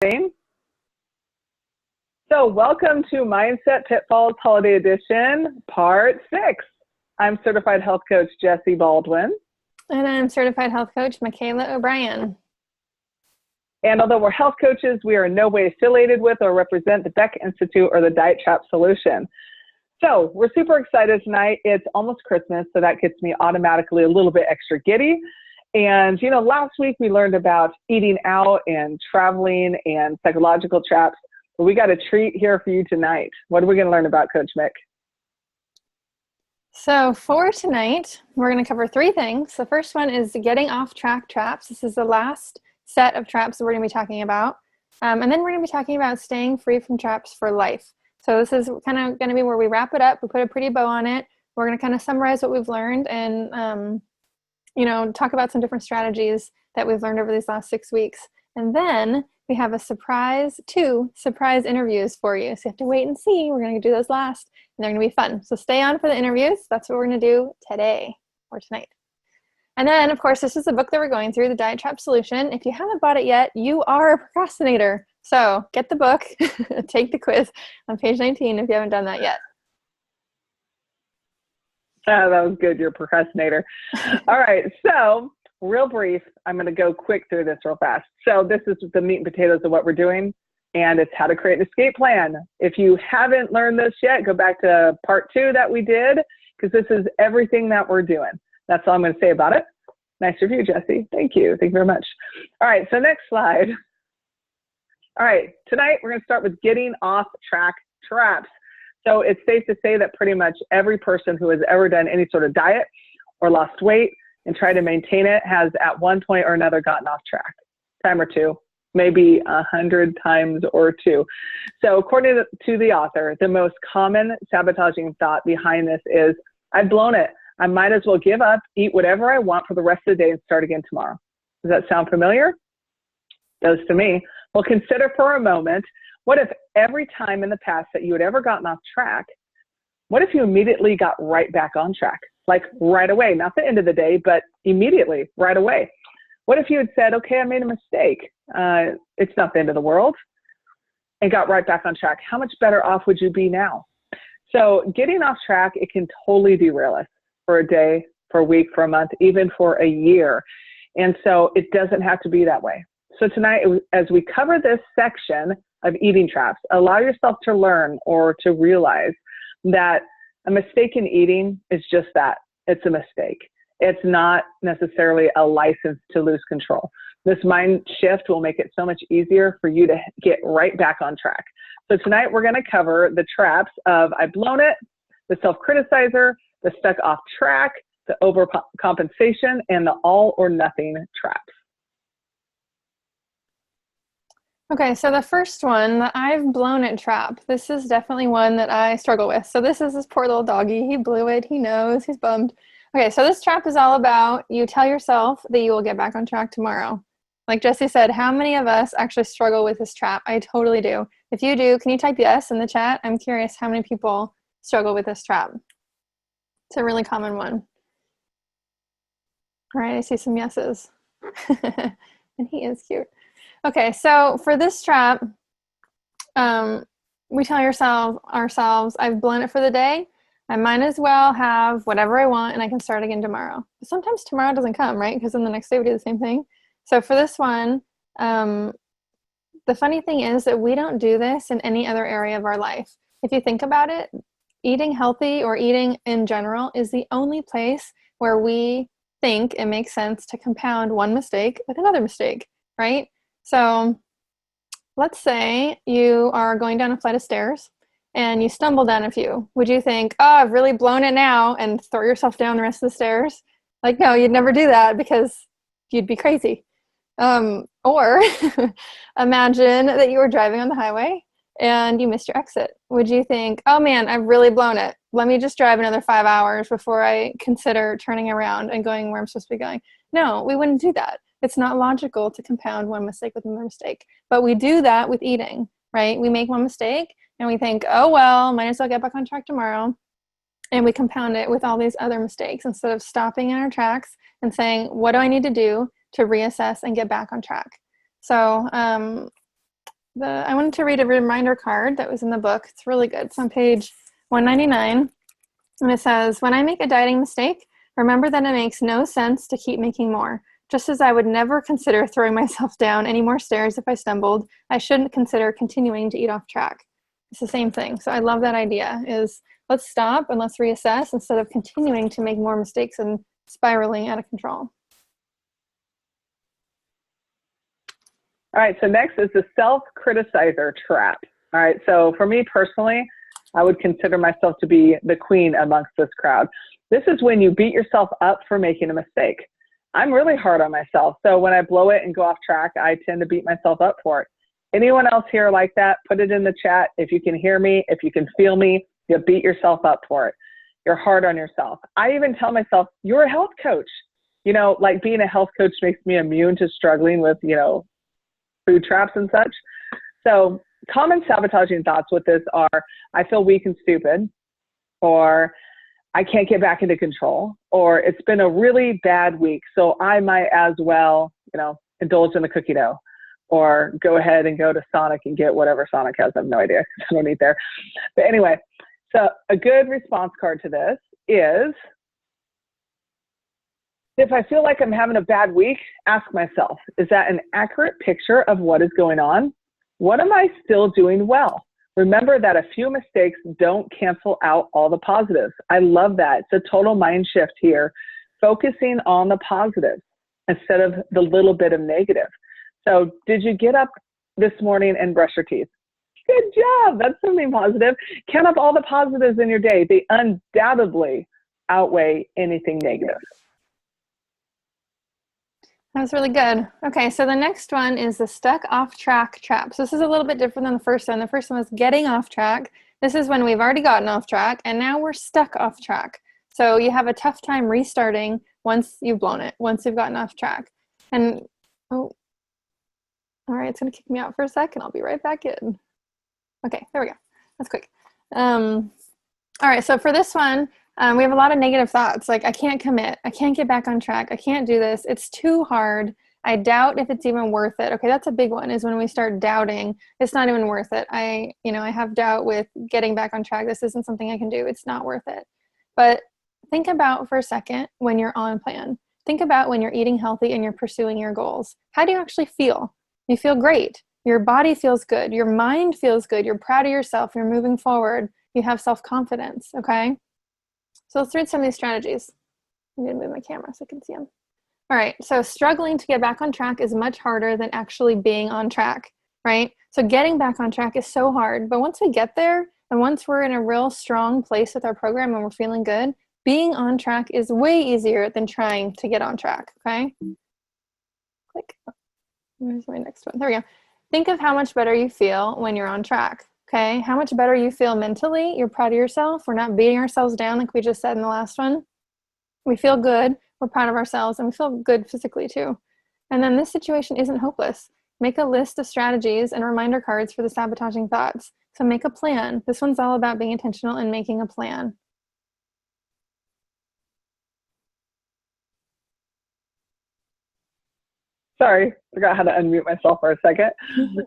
So welcome to Mindset Pitfalls Holiday Edition, Part 6. I'm Certified Health Coach Jessee Baldwin. And I'm Certified Health Coach Mikaela O'Brien. And although we're health coaches, we are in no way affiliated with or represent the Beck Institute or the Diet Trap Solution. So we're super excited tonight. It's almost Christmas, so that gets me automatically a little bit extra giddy. And, you know, last week we learned about eating out and traveling and psychological traps. But we got a treat here for you tonight. What are we going to learn about, Coach Mick? So for tonight, we're going to cover 3 things. The first one is getting off track traps. This is the last set of traps that we're going to be talking about. And then we're going to be talking about staying free from traps for life. So this is kind of going to be where we wrap it up. We put a pretty bow on it. We're going to kind of summarize what we've learned and, talk about some different strategies that we've learned over these last 6 weeks. And then we have a two surprise interviews for you. So you have to wait and see. We're going to do those last, and they're going to be fun. So stay on for the interviews. That's what we're going to do today or tonight. And then, of course, this is the book that we're going through, The Diet Trap Solution. If you haven't bought it yet, you are a procrastinator. So get the book, take the quiz on page 19 if you haven't done that yet. Oh, that was good. You're a procrastinator. All right. So real brief, I'm going to go quick through this real fast. So this is the meat and potatoes of what we're doing, and it's how to create an escape plan. If you haven't learned this yet, go back to part 2 that we did, because this is everything that we're doing. That's all I'm going to say about it. Nice review, Jessee. Thank you. Thank you very much. All right. So next slide. All right. Tonight, we're going to start with getting off track traps. So it's safe to say that pretty much every person who has ever done any sort of diet or lost weight and tried to maintain it has at one point or another gotten off track, time or two, maybe 100 times or 2. So according to the author, the most common sabotaging thought behind this is, I've blown it. I might as well give up, eat whatever I want for the rest of the day and start again tomorrow. Does that sound familiar? Does to me. Well, consider for a moment, what if every time in the past that you had ever gotten off track, what if you immediately got right back on track? Like right away, not the end of the day, but immediately, right away. What if you had said, okay, I made a mistake. It's not the end of the world, and got right back on track? How much better off would you be now? So getting off track, it can totally derail us for a day, for a week, for a month, even for a year. And so it doesn't have to be that way. So tonight, as we cover this section of eating traps, allow yourself to learn or to realize that a mistake in eating is just that. It's a mistake. It's not necessarily a license to lose control. This mind shift will make it so much easier for you to get right back on track. So tonight we're going to cover the traps of I've blown it, the self-criticizer, the stuck off track, the overcompensation, and the all or nothing traps. Okay, so the first one, the I've blown it trap. This is definitely one that I struggle with. So this is this poor little doggy. He blew it. He knows. He's bummed. Okay, so this trap is all about you tell yourself that you will get back on track tomorrow. Like Jessee said, how many of us actually struggle with this trap? I totally do. If you do, can you type yes in the chat? I'm curious how many people struggle with this trap. It's a really common one. All right, I see some yeses. And he is cute. Okay, so for this trap, we tell ourselves, I've blown it for the day. I might as well have whatever I want and I can start again tomorrow. But sometimes tomorrow doesn't come, right? Because then the next day we do the same thing. So for this one, the funny thing is that we don't do this in any other area of our life. If you think about it, eating healthy or eating in general is the only place where we think it makes sense to compound one mistake with another mistake, right? So let's say you are going down a flight of stairs and you stumble down a few. Would you think, oh, I've really blown it now, and throw yourself down the rest of the stairs? Like, no, you'd never do that because you'd be crazy. Or imagine that you were driving on the highway and you missed your exit. Would you think, oh man, I've really blown it. Let me just drive another 5 hours before I consider turning around and going where I'm supposed to be going? No, we wouldn't do that. It's not logical to compound one mistake with another mistake. But we do that with eating, right? We make one mistake and we think, oh, well, might as well get back on track tomorrow. And we compound it with all these other mistakes instead of stopping in our tracks and saying, what do I need to do to reassess and get back on track? So I wanted to read a reminder card that was in the book. It's really good. It's on page 199. And it says, when I make a dieting mistake, remember that it makes no sense to keep making more. Just as I would never consider throwing myself down any more stairs if I stumbled, I shouldn't consider continuing to eat off track. It's the same thing. So I love that idea is let's stop and let's reassess instead of continuing to make more mistakes and spiraling out of control. All right, so next is the self-criticizer trap. All right, so for me personally, I would consider myself to be the queen amongst this crowd. This is when you beat yourself up for making a mistake. I'm really hard on myself, so when I blow it and go off track, I tend to beat myself up for it. Anyone else here like that? Put it in the chat. If you can hear me, if you can feel me, you beat yourself up for it. You're hard on yourself. I even tell myself, you're a health coach. You know, like being a health coach makes me immune to struggling with, you know, food traps and such. So common sabotaging thoughts with this are, I feel weak and stupid, or I can't get back into control, or it's been a really bad week, so I might as well, you know, indulge in the cookie dough, or go ahead and go to Sonic and get whatever Sonic has. I have no idea. I don't eat there. But anyway, so a good response card to this is, if I feel like I'm having a bad week, ask myself, is that an accurate picture of what is going on? What am I still doing well? Remember that a few mistakes don't cancel out all the positives. I love that. It's a total mind shift here, focusing on the positives instead of the little bit of negative. So did you get up this morning and brush your teeth? Good job. That's something positive. Count up all the positives in your day. They undoubtedly outweigh anything negative. That was really good. Okay, so the next one is the stuck off track trap. So this is a little bit different than the first one. The first one was getting off track. This is when we've already gotten off track and now we're stuck off track. So you have a tough time restarting once you've blown it, once you've gotten off track. And, oh, all right, it's gonna kick me out for a second. I'll be right back in. Okay, there we go. That's quick. All right, so for this one, we have a lot of negative thoughts, like I can't commit, I can't get back on track, I can't do this, it's too hard, I doubt if it's even worth it. Okay, that's a big one, is when we start doubting, it's not even worth it. I have doubt with getting back on track, this isn't something I can do, it's not worth it. But think about for a second when you're on plan. Think about when you're eating healthy and you're pursuing your goals. How do you actually feel? You feel great. Your body feels good. Your mind feels good. You're proud of yourself. You're moving forward. You have self-confidence, okay? So let's read some of these strategies. I'm going to move my camera so I can see them. All right, so struggling to get back on track is much harder than actually being on track, right? So getting back on track is so hard, but once we get there and once we're in a real strong place with our program and we're feeling good, being on track is way easier than trying to get on track, okay? Click. Where's my next one? There we go. Think of how much better you feel when you're on track. Okay, how much better you feel mentally. You're proud of yourself. We're not beating ourselves down like we just said in the last one. We feel good. We're proud of ourselves, and we feel good physically too. And then this situation isn't hopeless. Make a list of strategies and reminder cards for the sabotaging thoughts. So make a plan. This one's all about being intentional and making a plan. Sorry, forgot how to unmute myself for a second.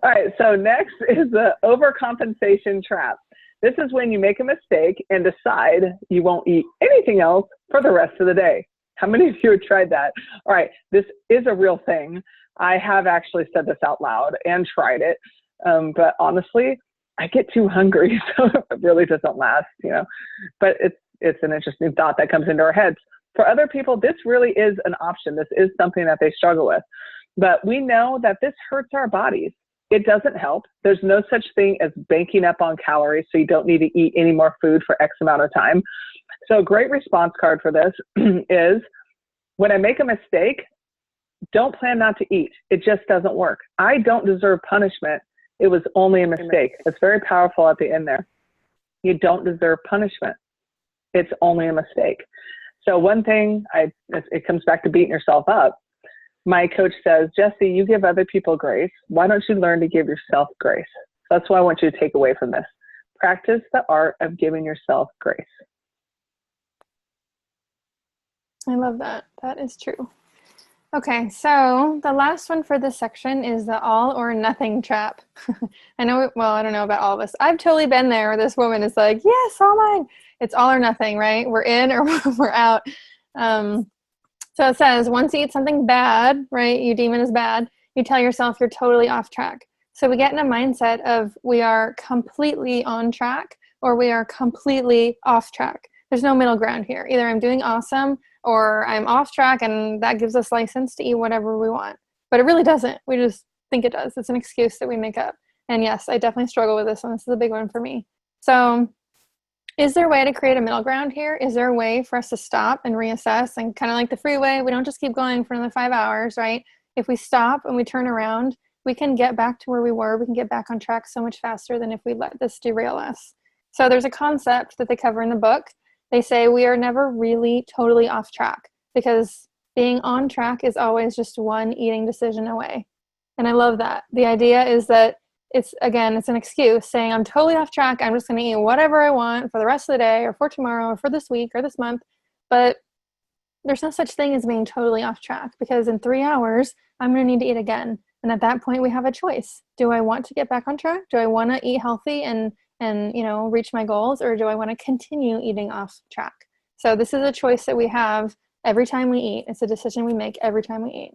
All right, so next is the overcompensation trap. This is when you make a mistake and decide you won't eat anything else for the rest of the day. How many of you have tried that? All right, this is a real thing. I have actually said this out loud and tried it, but honestly, I get too hungry, so it really doesn't last, you know. But it's an interesting thought that comes into our heads. For other people, this really is an option. This is something that they struggle with. But we know that this hurts our bodies. It doesn't help. There's no such thing as banking up on calories, so you don't need to eat any more food for X amount of time. So a great response card for this is, when I make a mistake, don't plan not to eat. It just doesn't work. I don't deserve punishment. It was only a mistake. It's very powerful at the end there. You don't deserve punishment. It's only a mistake. So one thing, it comes back to beating yourself up. My coach says, Jessee, you give other people grace. Why don't you learn to give yourself grace? That's what I want you to take away from this. Practice the art of giving yourself grace. I love that. That is true. Okay, so the last one for this section is the all or nothing trap. I know, well, I don't know about all of us. I've totally been there where this woman is like, yes, all mine. It's all or nothing, right? We're in or we're out. So it says, once you eat something bad, right, you deem it as bad, you tell yourself you're totally off track. So we get in a mindset of we are completely on track or we are completely off track. There's no middle ground here. Either I'm doing awesome or I'm off track, and that gives us license to eat whatever we want. But it really doesn't. We just think it does. It's an excuse that we make up. And yes, I definitely struggle with this one. This is a big one for me. So is there a way to create a middle ground here? Is there a way for us to stop and reassess and kind of like the freeway, we don't just keep going for another 5 hours, right? If we stop and we turn around, we can get back to where we were. We can get back on track so much faster than if we let this derail us. So there's a concept that they cover in the book. They say we are never really totally off track because being on track is always just one eating decision away. And I love that. The idea is that it's an excuse saying I'm totally off track. I'm just going to eat whatever I want for the rest of the day or for tomorrow or for this week or this month. But there's no such thing as being totally off track because in 3 hours, I'm going to need to eat again. And at that point, we have a choice. Do I want to get back on track? Do I want to eat healthy and reach my goals, or do I want to continue eating off track? So this is a choice that we have every time we eat. It's a decision we make every time we eat.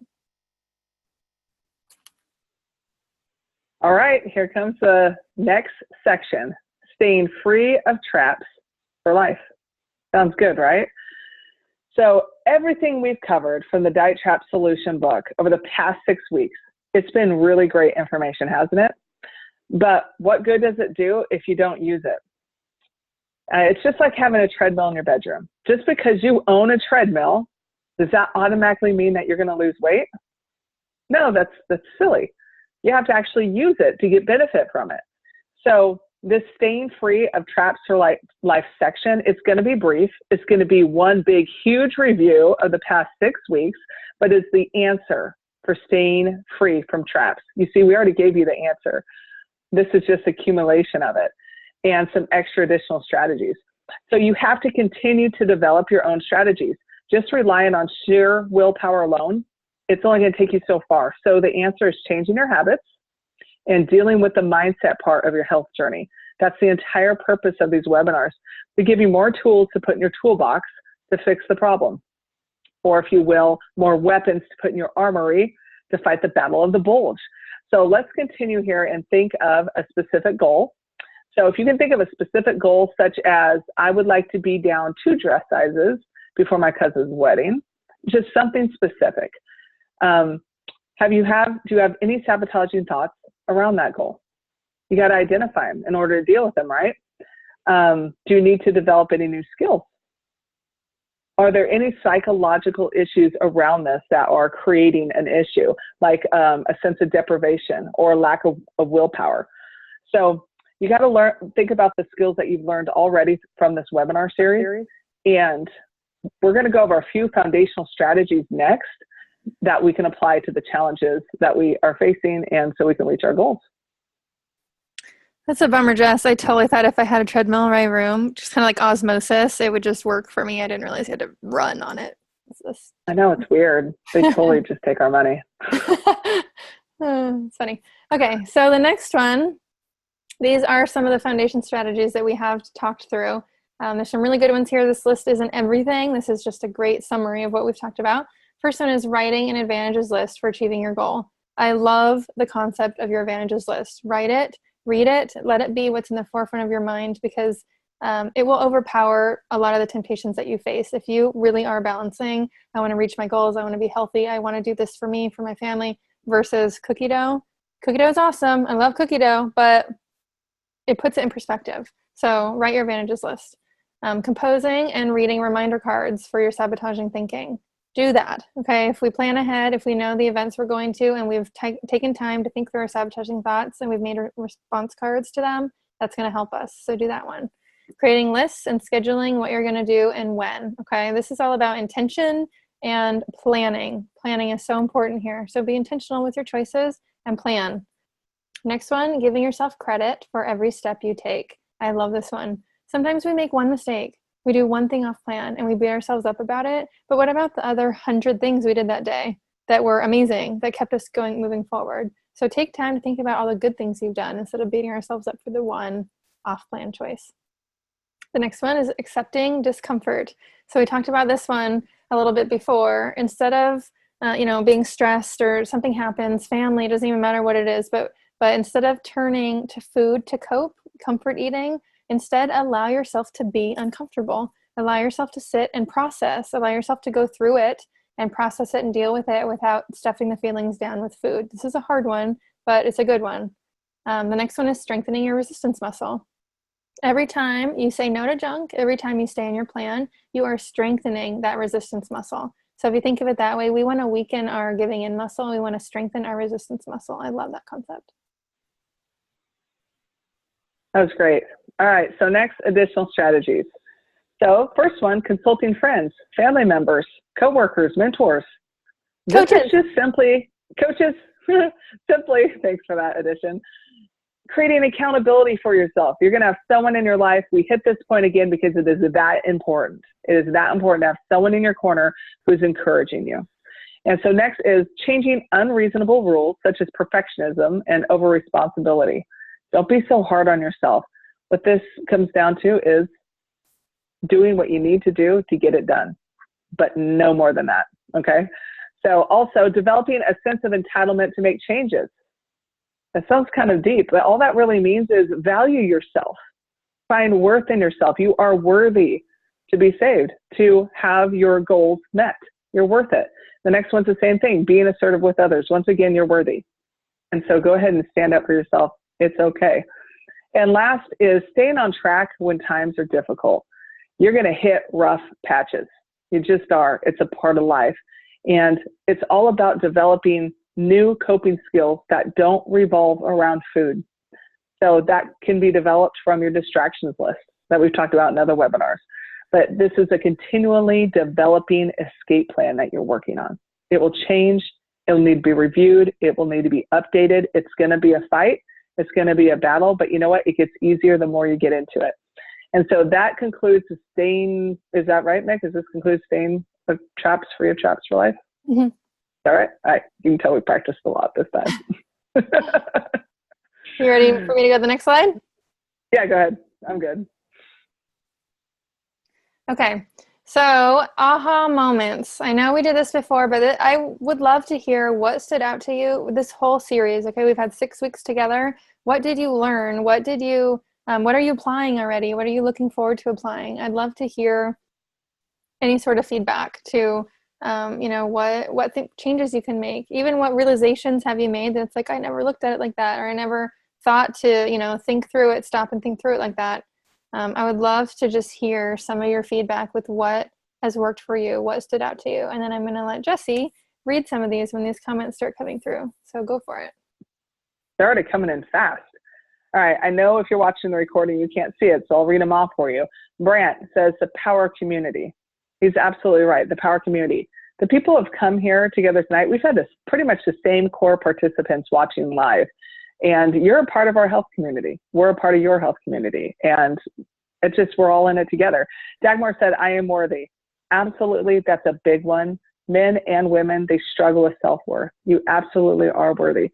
All right, here comes the next section, staying free of traps for life. Sounds good, right? So everything we've covered from the Diet Trap Solution book over the past 6 weeks, it's been really great information, hasn't it? But what good does it do if you don't use it? It's just like having a treadmill in your bedroom. Just because you own a treadmill, does that automatically mean that you're going to lose weight? No, that's silly. You have to actually use it to get benefit from it. So this staying free of traps for life section, it's going to be brief. It's going to be one big, huge review of the past 6 weeks, but it's the answer for staying free from traps. You see, we already gave you the answer. This is just accumulation of it and some extra additional strategies. So you have to continue to develop your own strategies. Just relying on sheer willpower alone, it's only going to take you so far. So the answer is changing your habits and dealing with the mindset part of your health journey. That's the entire purpose of these webinars, to give you more tools to put in your toolbox to fix the problem. Or if you will, more weapons to put in your armory to fight the battle of the bulge. So let's continue here and think of a specific goal. So if you can think of a specific goal, such as I would like to be down 2 dress sizes before my cousin's wedding, just something specific. Do you have any sabotaging thoughts around that goal? You got to identify them in order to deal with them, right? Do you need to develop any new skills? Are there any psychological issues around this that are creating an issue, like a sense of deprivation or lack of willpower? So you got to think about the skills that you've learned already from this webinar series. And we're going to go over a few foundational strategies next that we can apply to the challenges that we are facing, and so we can reach our goals. That's a bummer, Jess. I totally thought if I had a treadmill in my room, just kind of like osmosis, it would just work for me. I didn't realize you had to run on it. I know, it's weird. They totally just take our money. It's funny. Okay, so the next one, these are some of the foundation strategies that we have talked through. There's some really good ones here. This list isn't everything. This is just a great summary of what we've talked about. First one is writing an advantages list for achieving your goal. I love the concept of your advantages list. Write it, read it, let it be what's in the forefront of your mind, because it will overpower a lot of the temptations that you face. If you really are balancing, I want to reach my goals, I want to be healthy, I want to do this for me, for my family, versus cookie dough. Cookie dough is awesome. I love cookie dough, but it puts it in perspective. So write your advantages list. Composing and reading reminder cards for your sabotaging thinking. Do that, okay? If we plan ahead, if we know the events we're going to, and we've taken time to think through our sabotaging thoughts and we've made response cards to them, that's going to help us. So do that one. Creating lists and scheduling what you're going to do and when, okay? This is all about intention and planning. Planning is so important here. So be intentional with your choices and plan. Next one, giving yourself credit for every step you take. I love this one. Sometimes we make one mistake. We do one thing off plan and we beat ourselves up about it. But what about the other 100 things we did that day? that were amazing, that kept us moving forward. So take time to think about all the good things you've done instead of beating ourselves up for the one off-plan choice. The next one is accepting discomfort. So we talked about this one a little bit before. Instead of being stressed or something happens, family, doesn't even matter what it is, but instead of turning to food to cope, comfort eating, instead allow yourself to be uncomfortable. Allow yourself to sit and process. Allow yourself to go through it and process it and deal with it without stuffing the feelings down with food. This is a hard one, but it's a good one. The next one is strengthening your resistance muscle. Every time you say no to junk, every time you stay in your plan, you are strengthening that resistance muscle. So if you think of it that way, we want to weaken our giving in muscle. We want to strengthen our resistance muscle. I love that concept. That was great. All right. So next, additional strategies. So first one, consulting friends, family members, coworkers, mentors. Coaches. This is just simply, coaches, simply, thanks for that addition, creating accountability for yourself. You're going to have someone in your life. We hit this point again because it is that important. It is that important to have someone in your corner who's encouraging you. And so next is changing unreasonable rules such as perfectionism and over-responsibility. Don't be so hard on yourself. What this comes down to is doing what you need to do to get it done, but no more than that, okay? So also developing a sense of entitlement to make changes. That sounds kind of deep, but all that really means is value yourself. Find worth in yourself. You are worthy to be saved, to have your goals met. You're worth it. The next one's the same thing, being assertive with others. Once again, you're worthy. And so go ahead and stand up for yourself. It's okay. And last is staying on track when times are difficult. You're going to hit rough patches. You just are. It's a part of life. And it's all about developing new coping skills that don't revolve around food. So that can be developed from your distractions list that we've talked about in other webinars. But this is a continually developing escape plan that you're working on. It will change. It will need to be reviewed. It will need to be updated. It's going to be a fight. It's going to be a battle. But you know what? It gets easier the more you get into it. And so that concludes the staying. Is that right, Mick? Does this conclude staying traps free of traps for life? Mm-hmm. All right. All right. You can tell we practiced a lot this time. You ready for me to go to the next slide? Yeah, go ahead. I'm good. Okay. So aha moments. I know we did this before, but I would love to hear what stood out to you this whole series. Okay. We've had 6 weeks together. What did you learn? What are you applying already? What are you looking forward to applying? I'd love to hear any sort of feedback to what changes you can make. Even what realizations have you made that's like, I never looked at it like that, or I never thought to, think through it, stop and think through it like that. I would love to just hear some of your feedback with what has worked for you, what stood out to you. And then I'm going to let Jessee read some of these when these comments start coming through. So go for it. They're already coming in fast. All right. I know if you're watching the recording, you can't see it, so I'll read them off for you. Brant says the power community. He's absolutely right. The power community. The people have come here together tonight. We've had pretty much the same core participants watching live. And you're a part of our health community. We're a part of your health community. And we're all in it together. Dagmar said, I am worthy. Absolutely. That's a big one. Men and women, they struggle with self-worth. You absolutely are worthy.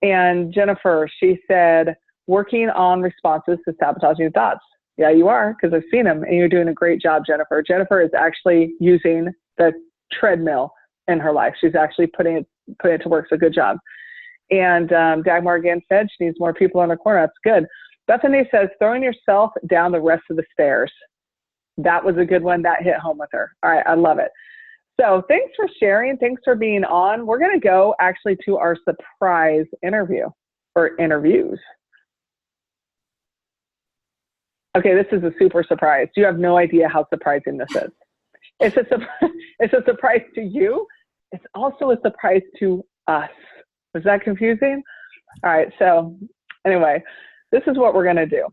And Jennifer, she said, working on responses to sabotaging thoughts. Yeah, you are, because I've seen them, and you're doing a great job, Jennifer. Jennifer is actually using the treadmill in her life. She's actually putting it to work, so good job. And Dagmar again said she needs more people in her corner. That's good. Bethany says, throwing yourself down the rest of the stairs. That was a good one. That hit home with her. All right, I love it. So thanks for sharing. Thanks for being on. We're going to go actually to our surprise interview, or interviews. Okay, this is a super surprise. You have no idea how surprising this is. It's a surprise to you. It's also a surprise to us. Was that confusing? All right, so anyway, this is what we're going to do.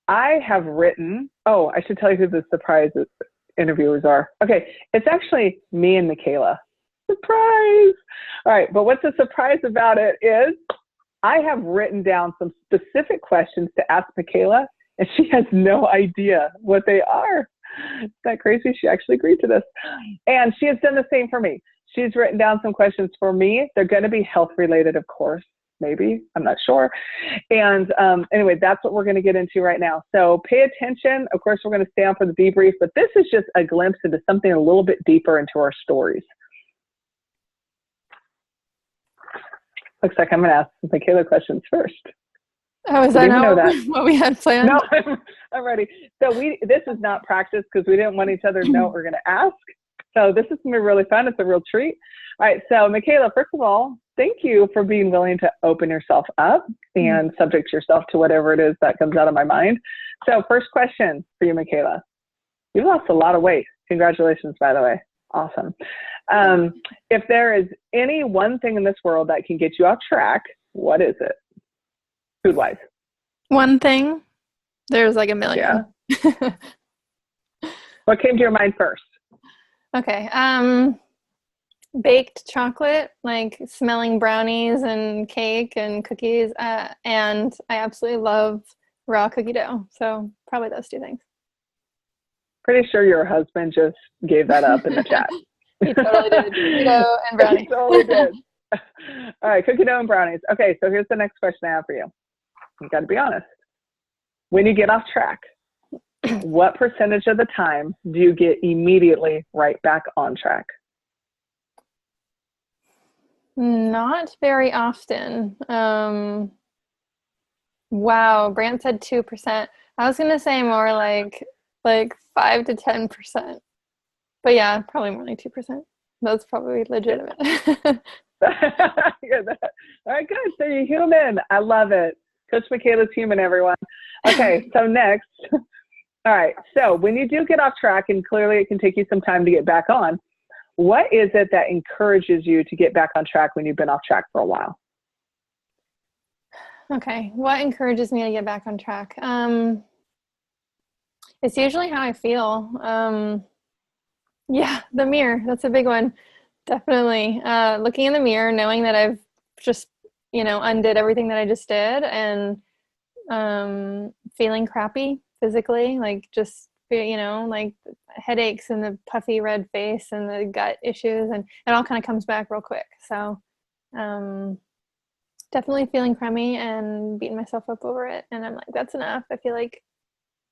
I have written, I should tell you who the surprise interviewers are. Okay, it's actually me and Mikaela. Surprise! All right, but what's the surprise about it is I have written down some specific questions to ask Mikaela, and she has no idea what they are. Isn't that crazy? She actually agreed to this. And she has done the same for me. she's written down some questions for me. They're going to be health related, of course. Maybe, I'm not sure. And anyway, that's what we're going to get into right now. So pay attention. Of course, we're going to stay on for the debrief, but this is just a glimpse into something a little bit deeper into our stories. Looks like I'm going to ask Mikaela questions first. Oh, is that what we had planned? No, I'm ready. So this is not practice because we didn't want each other to know what we're going to ask. So this is going to be really fun. It's a real treat. All right. So Mikaela, first of all, thank you for being willing to open yourself up and subject yourself to whatever it is that comes out of my mind. So first question for you, Mikaela. You've lost a lot of weight. Congratulations, by the way. Awesome. If there is any one thing in this world that can get you off track, what is it? Food-wise. One thing? There's like a million. Yeah. What came to your mind first? Okay. Baked chocolate, like smelling brownies and cake and cookies. And I absolutely love raw cookie dough. So probably those two things. Pretty sure your husband just gave that up in the chat. He totally did. Cookie dough and brownies. He totally did. All right, cookie dough and brownies. Okay, so here's the next question I have for you. You got to be honest. When you get off track, what percentage of the time do you get immediately right back on track? Not very often. Wow, Brant said 2%. I was gonna say more like 5 to 10%. But yeah, probably more like 2%. That's probably legitimate. All right, good. So you're human. I love it. Coach Mikaela's human, everyone. Okay, so next. All right, so when you do get off track, and clearly it can take you some time to get back on, what is it that encourages you to get back on track when you've been off track for a while? Okay, what encourages me to get back on track? It's usually how I feel. Yeah, the mirror, that's a big one. Definitely. Looking in the mirror, knowing that I've just, undid everything that I just did, and feeling crappy physically, like just, like headaches and the puffy red face and the gut issues, and it all kind of comes back real quick. So definitely feeling crummy and beating myself up over it. And I'm like, that's enough. I feel like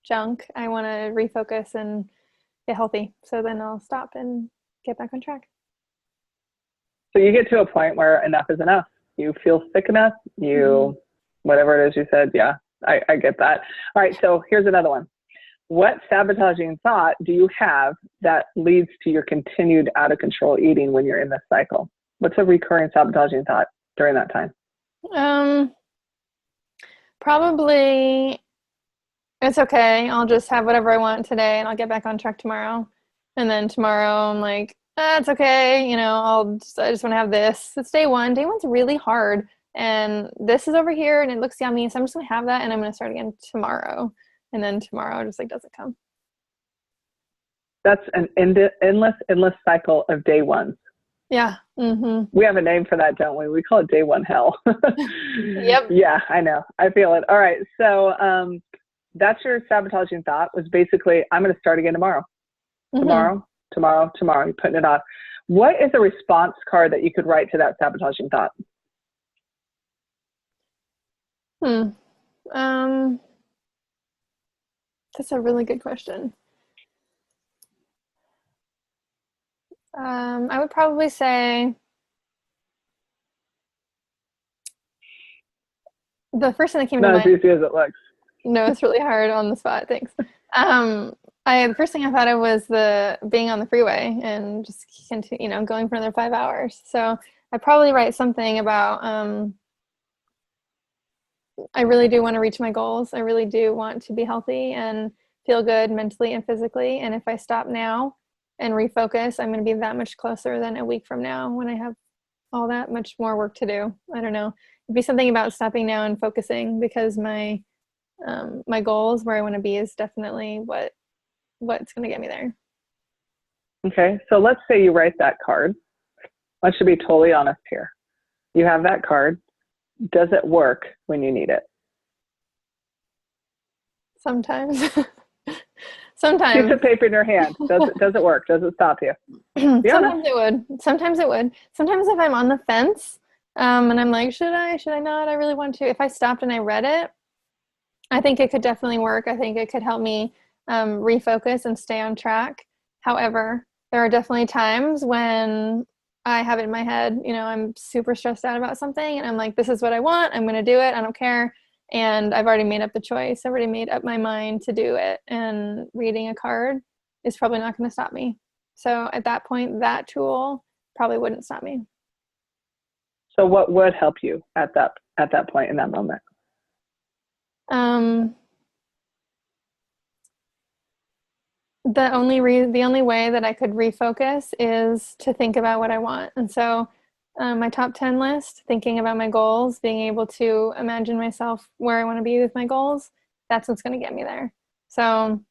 junk. I want to refocus and get healthy. So then I'll stop and get back on track. So you get to a point where enough is enough. You feel sick enough. Whatever it is you said. Yeah, I get that. All right. So here's another one. What sabotaging thought do you have that leads to your continued out of control eating when you're in this cycle? What's a recurring sabotaging thought during that time? Probably it's okay. I'll just have whatever I want today and I'll get back on track tomorrow. And then tomorrow I'm like, it's okay. I just want to have this. It's day one. Day one's really hard. And this is over here and it looks yummy. So I'm just going to have that and I'm going to start again tomorrow. And then tomorrow just doesn't come. That's an endless cycle of day ones. Yeah. Mm-hmm. We have a name for that, don't we? We call it day one hell. Yep. Yeah, I know. I feel it. All right. So that's your sabotaging thought, was basically, I'm going to start again tomorrow. Mm-hmm. Tomorrow. You're putting it off. What is a response card that you could write to that sabotaging thought? That's a really good question. I would probably say the first thing that came to mind. Not as easy as it looks. No, it's really hard on the spot. Thanks. The first thing I thought of was the being on the freeway and just going for another 5 hours. So I'd probably write something about I really do want to reach my goals. I really do want to be healthy and feel good mentally and physically. And if I stop now and refocus, I'm going to be that much closer than a week from now when I have all that much more work to do. I don't know. It'd be something about stopping now and focusing, because my goals, where I want to be, is definitely what's going to get me there. Okay. So let's say you write that card. I should be totally honest here. You have that card. Does it work when you need it? Sometimes. Sometimes. Piece of paper in your hand. Does it work? Does it stop you? Sometimes it would. Sometimes it would. Sometimes if I'm on the fence, and I'm like, should I not? I really want to. If I stopped and I read it, I think it could definitely work. I think it could help me refocus and stay on track. However, there are definitely times when I have it in my head, I'm super stressed out about something and I'm like, this is what I want. I'm going to do it. I don't care. And I've already made up the choice. I've already made up my mind to do it. And reading a card is probably not going to stop me. So at that point, that tool probably wouldn't stop me. So what would help you at that point in that moment? The only way that I could refocus is to think about what I want. And so my top 10 list, thinking about my goals, being able to imagine myself where I want to be with my goals, that's what's going to get me there. So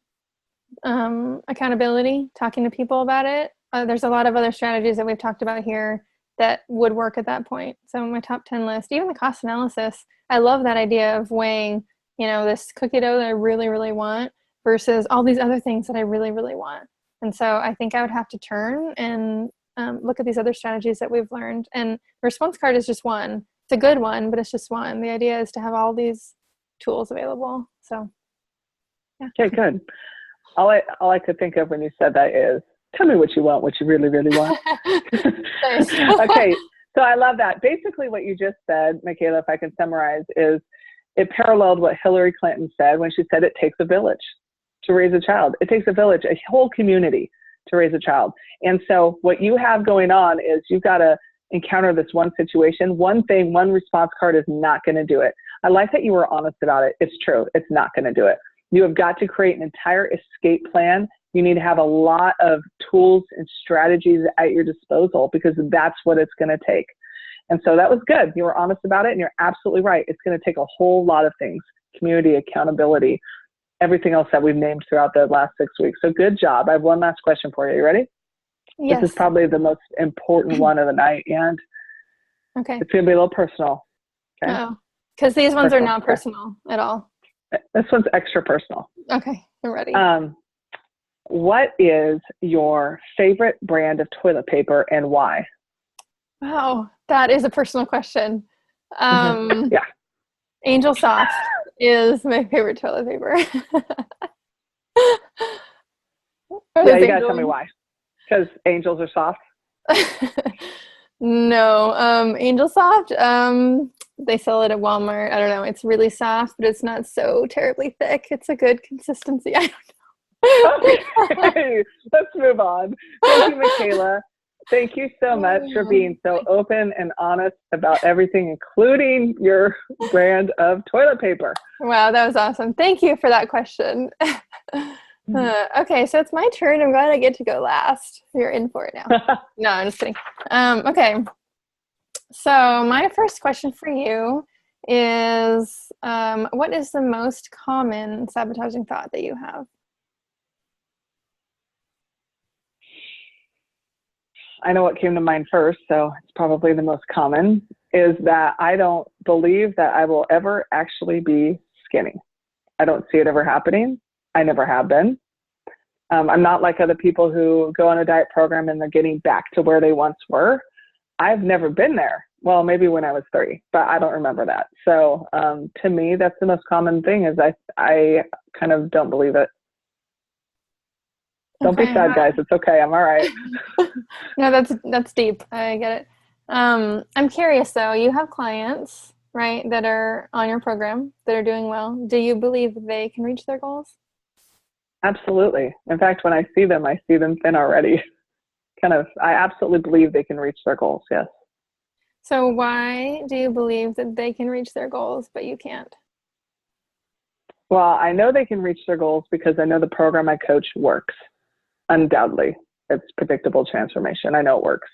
accountability, talking to people about it. There's a lot of other strategies that we've talked about here that would work at that point. So my top 10 list, even the cost analysis, I love that idea of weighing, this cookie dough that I really, really want versus all these other things that I really, really want. And so I think I would have to turn and look at these other strategies that we've learned. And the response card is just one. It's a good one, but it's just one. The idea is to have all these tools available. So, yeah. Okay, good. All I could think of when you said that is, tell me what you want, what you really, really want. Okay, so I love that. Basically what you just said, Mikaela, if I can summarize, is it paralleled what Hillary Clinton said when she said it takes a village to raise a child. It takes a village, a whole community to raise a child. And so what you have going on is you've got to encounter this one situation. One thing, one response card is not going to do it. I like that you were honest about it. It's true. It's not going to do it. You have got to create an entire escape plan. You need to have a lot of tools and strategies at your disposal because that's what it's going to take. And so that was good. You were honest about it and you're absolutely right. It's going to take a whole lot of things, community, accountability, everything else that we've named throughout the last 6 weeks. So good job. I have one last question for you. You ready? Yes. This is probably the most important one of the night, and okay, it's going to be a little personal. Okay. Oh, because these ones are not personal at all. This one's extra personal. Okay, I'm ready. What is your favorite brand of toilet paper and why? Wow, that is a personal question. Yeah. Angel Soft is my favorite toilet paper. Yeah, you gotta tell me why. Because angels are soft? No, Angel Soft, they sell it at Walmart. I don't know. It's really soft, but it's not so terribly thick. It's a good consistency. I don't know. Okay, let's move on. Thank you, Mikaela. Thank you so much for being so open and honest about everything, including your brand of toilet paper. Wow, that was awesome. Thank you for that question. Okay, so it's my turn. I'm glad I get to go last. You're in for it now. No, I'm just kidding. Okay, so my first question for you is, what is the most common sabotaging thought that you have? I know what came to mind first, so it's probably the most common, is that I don't believe that I will ever actually be skinny. I don't see it ever happening. I never have been. I'm not like other people who go on a diet program and they're getting back to where they once were. I've never been there. Well, maybe when I was 30, but I don't remember that. So to me, that's the most common thing is I kind of don't believe it. Don't be sad, guys. It's okay. I'm all right. No, that's deep. I get it. I'm curious though. You have clients, right, that are on your program that are doing well. Do you believe they can reach their goals? Absolutely. In fact, when I see them thin already. I absolutely believe they can reach their goals. Yes. So why do you believe that they can reach their goals, but you can't? Well, I know they can reach their goals because I know the program I coach works. Undoubtedly, it's predictable transformation. I know it works.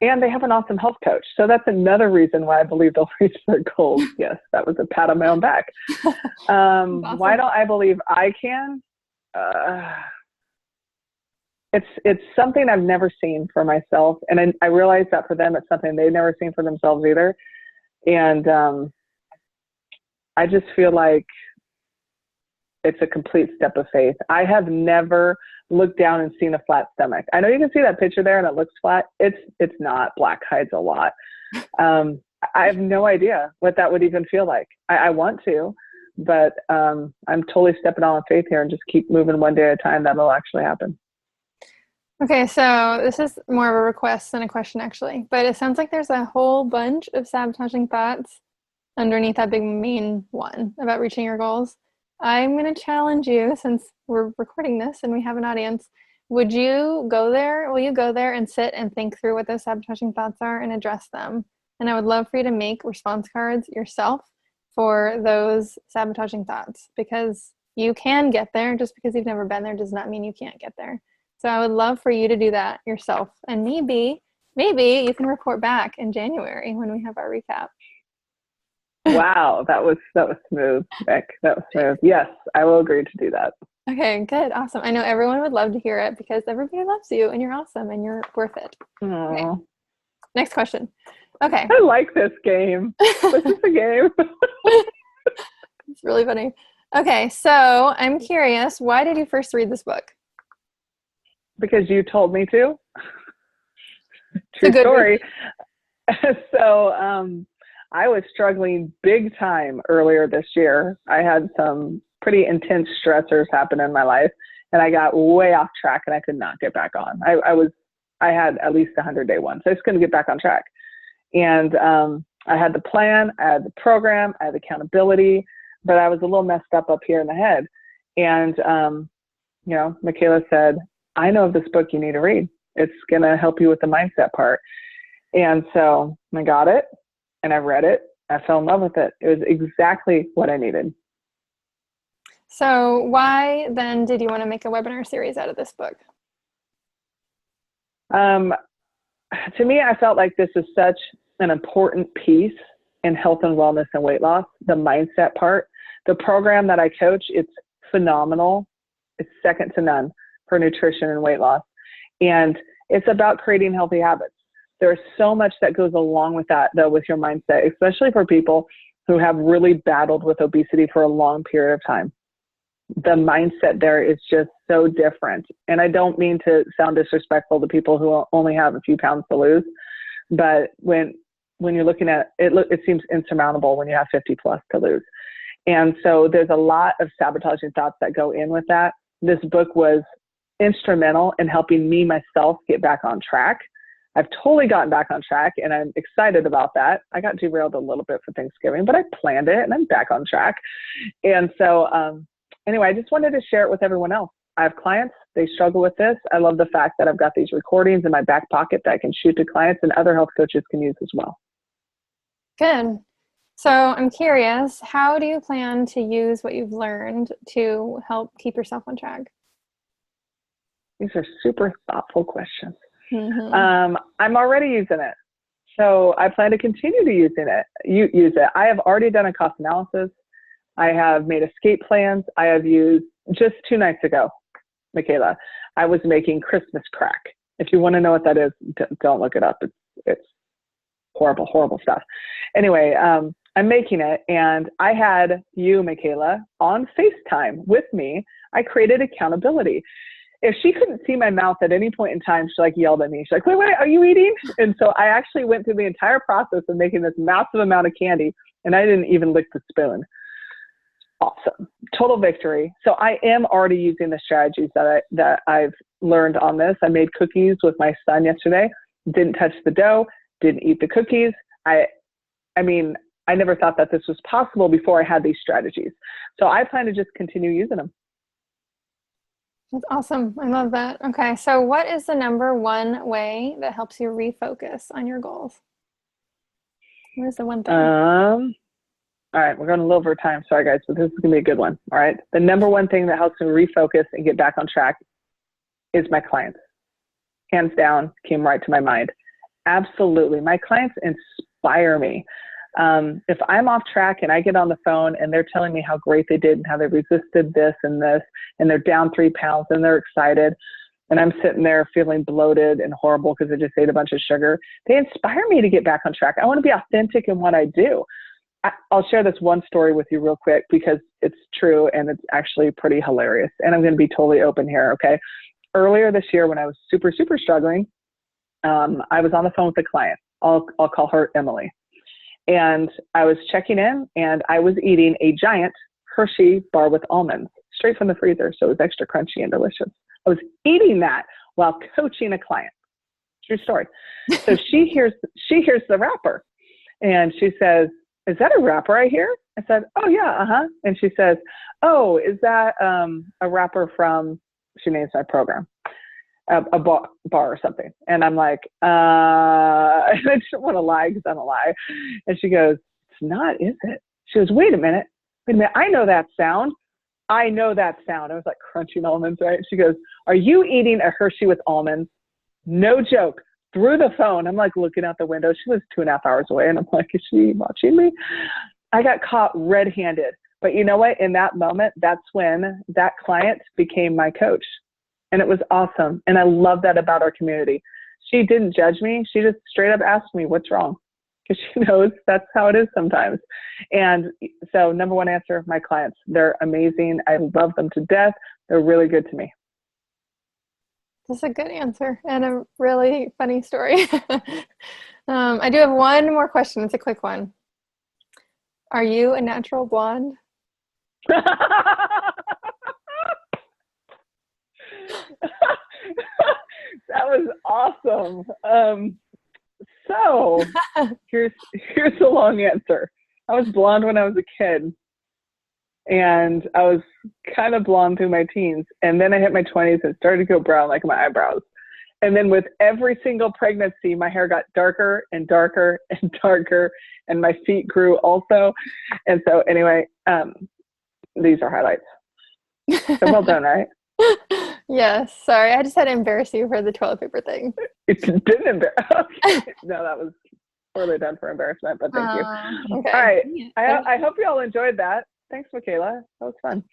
And they have an awesome health coach. So that's another reason why I believe they'll reach their goals. Yes, that was a pat on my own back. Awesome. Why don't I believe I can? It's something I've never seen for myself. And I realize that for them, it's something they've never seen for themselves either. And I just feel like it's a complete step of faith. I have never looked down and seen a flat stomach. I know you can see that picture there and it looks flat. It's not. Black hides a lot. I have no idea what that would even feel like. I want to, but I'm totally stepping on faith here and just keep moving one day at a time. That'll actually happen. Okay, so this is more of a request than a question, actually, but it sounds like there's a whole bunch of sabotaging thoughts underneath that big main one about reaching your goals. I'm going to challenge you, since we're recording this and we have an audience. Would you go there? Will you go there and sit and think through what those sabotaging thoughts are and address them? And I would love for you to make response cards yourself for those sabotaging thoughts, because you can get there. Just because you've never been there does not mean you can't get there. So I would love for you to do that yourself. And maybe you can report back in January when we have our recap. Wow, that was smooth, Beck. That was smooth. Yes, I will agree to do that. Okay, good. Awesome. I know everyone would love to hear it because everybody loves you and you're awesome and you're worth it. Okay. Next question. Okay. I like this game. This is a game. It's really funny. Okay, so I'm curious, why did you first read this book? Because you told me to. True story. So I was struggling big time earlier this year. I had some pretty intense stressors happen in my life, and I got way off track and I could not get back on. I had at least 100-day one, so I just couldn't get back on track. And I had the plan, I had the program, I had accountability, but I was a little messed up here in the head. And, Mikaela said, I know of this book you need to read. It's going to help you with the mindset part. And so I got it and I read it. I fell in love with it. It was exactly what I needed. So why then did you want to make a webinar series out of this book? To me, I felt like this is such an important piece in health and wellness and weight loss, the mindset part. The program that I coach, it's phenomenal. It's second to none for nutrition and weight loss. And it's about creating healthy habits. There's so much that goes along with that, though, with your mindset, especially for people who have really battled with obesity for a long period of time. The mindset there is just so different. And I don't mean to sound disrespectful to people who only have a few pounds to lose, but when you're looking at it, it seems insurmountable when you have 50 plus to lose. And so there's a lot of sabotaging thoughts that go in with that. This book was instrumental in helping me myself get back on track. I've totally gotten back on track and I'm excited about that. I got derailed a little bit for Thanksgiving, but I planned it and I'm back on track. And so anyway, I just wanted to share it with everyone else. I have clients, they struggle with this. I love the fact that I've got these recordings in my back pocket that I can shoot to clients and other health coaches can use as well. Good. So I'm curious, how do you plan to use what you've learned to help keep yourself on track? These are super thoughtful questions. Mm-hmm. I'm already using it. So I plan to continue to use it. I have already done a cost analysis. I have made escape plans. I have used, just 2 nights ago, Mikaela, I was making Christmas crack. If you want to know what that is, don't look it up. It's horrible, horrible stuff. Anyway, I'm making it, and I had you, Mikaela, on FaceTime with me. I created accountability. If she couldn't see my mouth at any point in time, she yelled at me. She's like, wait, are you eating? And so I actually went through the entire process of making this massive amount of candy, and I didn't even lick the spoon. Awesome. Total victory. So I am already using the strategies that I've learned on this. I made cookies with my son yesterday. Didn't touch the dough. Didn't eat the cookies. I mean, I never thought that this was possible before I had these strategies. So I plan to just continue using them. That's awesome. I love that. Okay. So what is the number one way that helps you refocus on your goals? What is the one thing? All right, we're going a little over time. Sorry, guys, but this is going to be a good one. All right. The number one thing that helps me refocus and get back on track is my clients. Hands down, came right to my mind. Absolutely. My clients inspire me. If I'm off track and I get on the phone and they're telling me how great they did and how they resisted this, and they're down 3 pounds and they're excited, and I'm sitting there feeling bloated and horrible because I just ate a bunch of sugar, they inspire me to get back on track. I want to be authentic in what I do. I'll share this one story with you real quick because it's true and it's actually pretty hilarious. And I'm going to be totally open here. Okay. Earlier this year when I was super, super struggling, I was on the phone with a client. I'll call her Emily. And I was checking in and I was eating a giant Hershey bar with almonds straight from the freezer. So it was extra crunchy and delicious. I was eating that while coaching a client. True story. So she hears the wrapper and she says, "Is that a wrapper I hear?" I said, "Oh yeah, uh-huh." And she says, "Oh, is that a wrapper from," she names my program, a bar or something. And I'm like, and I didn't want to lie because I don't lie. And she goes, "It's not, is it?" She goes, wait a minute. I know that sound. I was like crunching almonds, right? She goes, "Are you eating a Hershey with almonds?" No joke. Through the phone. I'm like looking out the window. She was 2.5 hours away. And I'm like, is she watching me? I got caught red-handed. But you know what? In that moment, that's when that client became my coach. And it was awesome. And I love that about our community. She didn't judge me. She just straight up asked me, what's wrong? Because she knows that's how it is sometimes. And so number one answer, my clients, they're amazing. I love them to death. They're really good to me. That's a good answer and a really funny story. I do have one more question. It's a quick one. Are you a natural blonde? That was awesome. So here's the long answer. I was blonde when I was a kid. And I was kind of blonde through my teens. And then I hit my 20s and started to go brown like my eyebrows. And then with every single pregnancy, my hair got darker and darker and darker. And my feet grew also. And so anyway, these are highlights. So well done, right? Yes. Sorry. I just had to embarrass you for the toilet paper thing. It didn't embarrass. No, that was poorly done for embarrassment, but thank you. Okay. All right. I hope you all enjoyed that. Thanks, Mikaela. That was fun.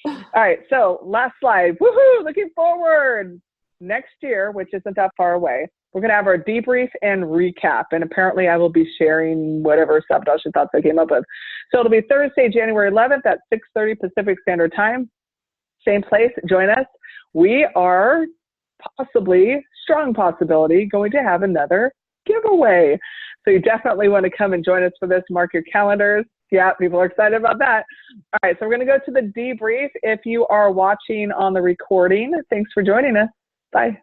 All right. So last slide. Woohoo! Looking forward. Next year, which isn't that far away, we're going to have our debrief and recap. And apparently I will be sharing whatever sabotage and thoughts I came up with. So it'll be Thursday, January 11th at 6:30 Pacific Standard Time. Same place. Join us. We are strong possibility, going to have another giveaway. So you definitely want to come and join us for this. Mark your calendars. Yeah, people are excited about that. All right, so we're going to go to the debrief. If you are watching on the recording, thanks for joining us. Bye.